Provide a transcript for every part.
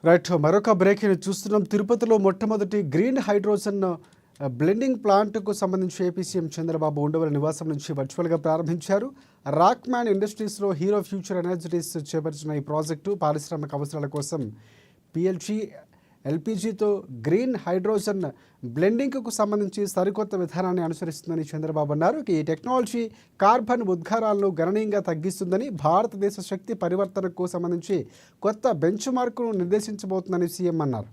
Right మరొక breaking చూస్తున్నాం. తిరుపతిలో మొట్టమొదటి గ్రీన్ హైడ్రోజన్ బ్లెండింగ్ ప్లాంట్కు సంబంధించి ఏపీ సీఎం చంద్రబాబు ఉండవల్లి నివాసం నుంచి వర్చువల్గా ప్రారంభించారు. రాక్మ్యాన్ ఇండస్ట్రీస్లో హీరో ఫ్యూచర్ ఎనర్జీస్ చేపట్టిన ఈ ప్రాజెక్టు పారిశ్రామిక అవసరాల కోసం పిఎల్జీ ఎల్పీజీతో గ్రీన్ హైడ్రోజన్ బ్లెండింగ్కు సంబంధించి సరికొత్త విధానాన్ని అనుసరిస్తుందని చంద్రబాబు అన్నారు. ఈ టెక్నాలజీ కార్బన్ ఉద్గారాలను గణనీయంగా తగ్గిస్తుందని, భారతదేశ శక్తి పరివర్తనకు సంబంధించి కొత్త బెంచ్ మార్కును నిర్దేశించబోతుందని సీఎం అన్నారు.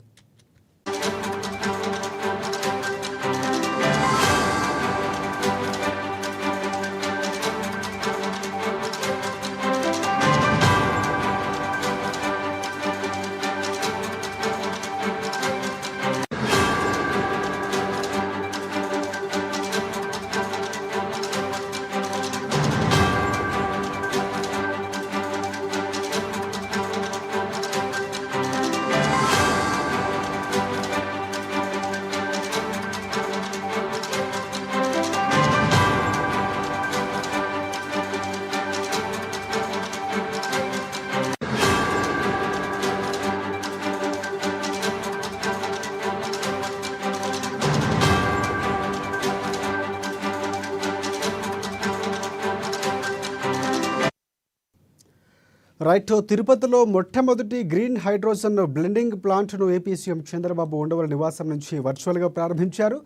రైట్ తిరుపతిలో మొట్టమొదటి గ్రీన్ హైడ్రోజన్ బ్లెండింగ్ ప్లాంట్ను ఏపీ సీఎం చంద్రబాబు ఉండవల్లి నివాసం నుంచి వర్చువల్గా ప్రారంభించారు.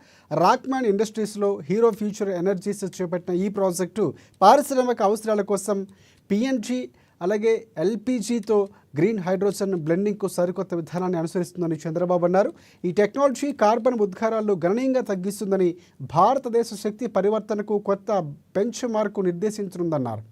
రాక్మ్యాన్ ఇండస్ట్రీస్లో హీరో ఫ్యూచర్ ఎనర్జీస్ చేపట్టిన ఈ ప్రాజెక్టు పారిశ్రామిక అవసరాల కోసం పిఎన్జీ అలాగే ఎల్పీజీతో గ్రీన్ హైడ్రోజన్ బ్లెండింగ్కు సరికొత్త విధానాన్ని అనుసరిస్తుందని చంద్రబాబు అన్నారు. ఈ టెక్నాలజీ కార్బన్ ఉద్గారాలను గణనీయంగా తగ్గిస్తుందని, భారతదేశ శక్తి పరివర్తనకు కొత్త బెంచ్ మార్కు నిర్దేశించనుందన్నారు.